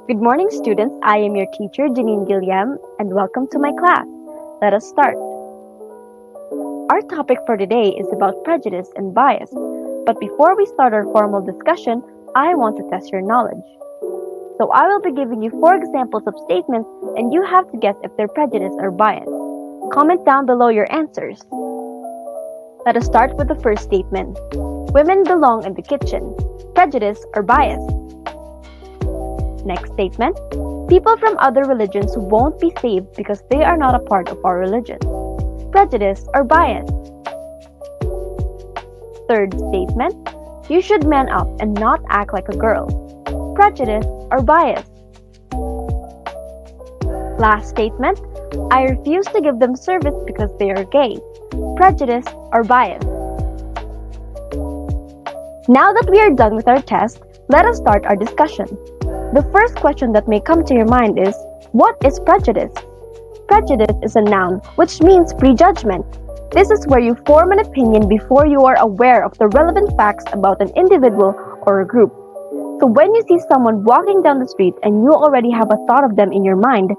Good morning, students. I am your teacher, Jenin Guillem, and welcome to my class. Let us start. Our topic for today is about prejudice and bias. But before we start our formal discussion, I want to test your knowledge. So I will be giving you 4 examples of statements, and you have to guess if they're prejudice or bias. Comment down below your answers. Let us start with the first statement. Women belong in the kitchen. Prejudice or bias? Next statement. People from other religions won't be saved because they are not a part of our religion. Prejudice or bias? Third statement. You should man up and not act like a girl. Prejudice or bias? Last statement. I refuse to give them service because they are gay. Prejudice or bias? Now that we are done with our test, let us start our discussion. The first question that may come to your mind is, what is prejudice? Prejudice is a noun, which means prejudgment. This is where you form an opinion before you are aware of the relevant facts about an individual or a group. So when you see someone walking down the street and you already have a thought of them in your mind,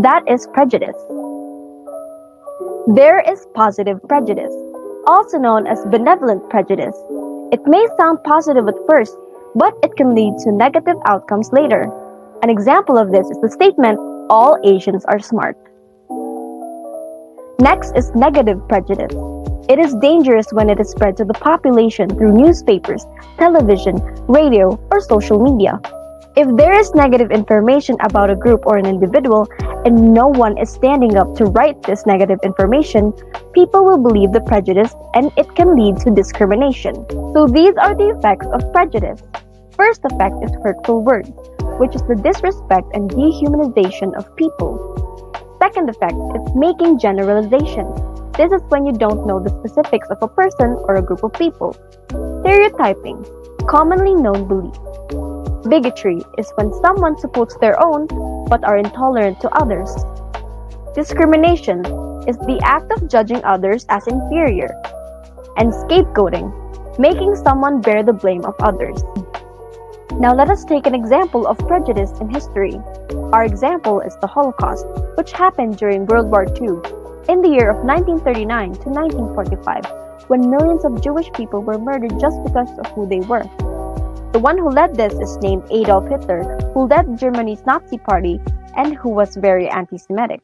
that is prejudice. There is positive prejudice, also known as benevolent prejudice. It may sound positive at first, but it can lead to negative outcomes later. An example of this is the statement, all Asians are smart. Next is negative prejudice. It is dangerous when it is spread to the population through newspapers, television, radio, or social media. If there is negative information about a group or an individual, and no one is standing up to write this negative information, people will believe the prejudice and it can lead to discrimination. So these are the effects of prejudice. First effect is hurtful words, which is the disrespect and dehumanization of people. Second effect is making generalizations. This is when you don't know the specifics of a person or a group of people. Stereotyping, commonly known beliefs. Bigotry is when someone supports their own but are intolerant to others. Discrimination is the act of judging others as inferior. And scapegoating, making someone bear the blame of others. Now let us take an example of prejudice in history. Our example is the Holocaust, which happened during World War II, in the year of 1939 to 1945, when millions of Jewish people were murdered just because of who they were. The one who led this is named Adolf Hitler, who led Germany's Nazi Party and who was very anti-Semitic.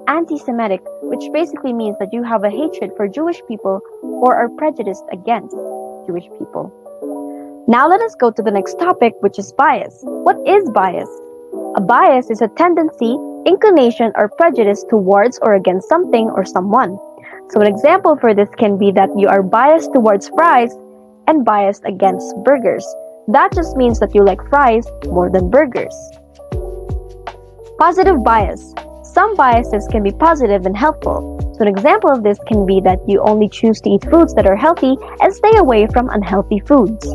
Anti-Semitic, which basically means that you have a hatred for Jewish people or are prejudiced against Jewish people. Now let us go to the next topic, which is bias. What is bias? A bias is a tendency, inclination, or prejudice towards or against something or someone. So an example for this can be that you are biased towards fries and biased against burgers. That just means that you like fries more than burgers. Positive bias. Some biases can be positive and helpful. So an example of this can be that you only choose to eat foods that are healthy and stay away from unhealthy foods.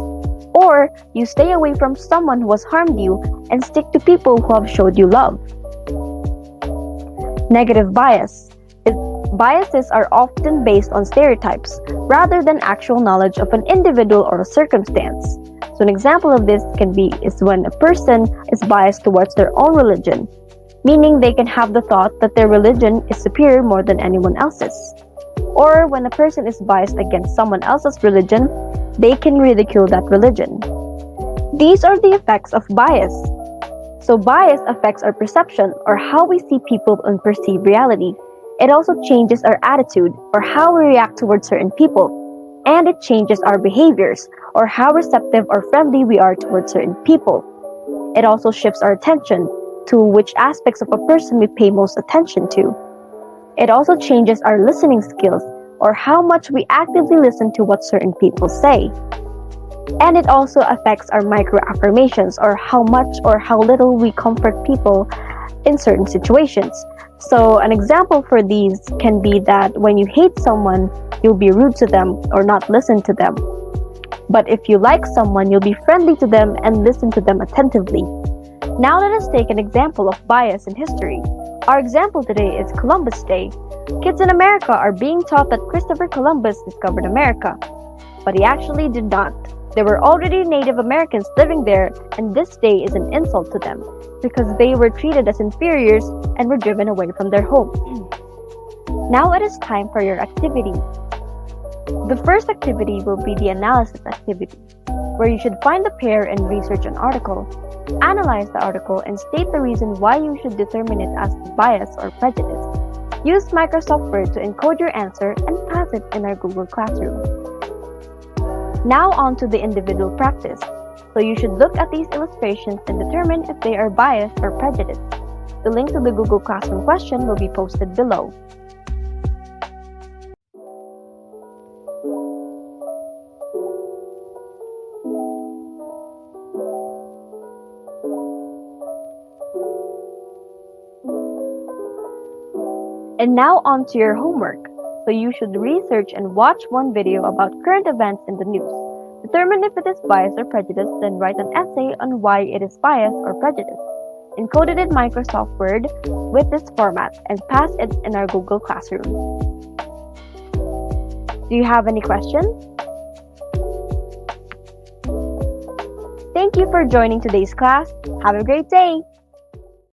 Or you stay away from someone who has harmed you and stick to people who have showed you love. Negative bias. Biases are often based on stereotypes rather than actual knowledge of an individual or a circumstance. So an example of this is when a person is biased towards their own religion, meaning they can have the thought that their religion is superior more than anyone else's. Or when a person is biased against someone else's religion, they can ridicule that religion. These are the effects of bias. So bias affects our perception or how we see people and perceive reality. It also changes our attitude or how we react towards certain people. And it changes our behaviors or how receptive or friendly we are towards certain people. It also shifts our attention to which aspects of a person we pay most attention to. It also changes our listening skills or how much we actively listen to what certain people say. And it also affects our micro-affirmations or how much or how little we comfort people in certain situations. So an example for these can be that when you hate someone, you'll be rude to them or not listen to them. But if you like someone, you'll be friendly to them and listen to them attentively. Now let us take an example of bias in history. Our example today is Columbus Day. Kids in America are being taught that Christopher Columbus discovered America, but he actually did not. There were already Native Americans living there, and this day is an insult to them because they were treated as inferiors and were driven away from their home. Now it is time for your activity. The first activity will be the analysis activity, where you should find the pair and research an article, analyze the article, and state the reason why you should determine it as bias or prejudice. Use Microsoft Word to encode your answer and pass it in our Google Classroom. Now on to the individual practice. So you should look at these illustrations and determine if they are biased or prejudiced. The link to the Google Classroom question will be posted below. And now on to your homework. So you should research and watch one video about current events in the news. Determine if it is biased or prejudiced, then write an essay on why it is biased or prejudiced. Encode it in Microsoft Word with this format and pass it in our Google Classroom. Do you have any questions? Thank you for joining today's class. Have a great day!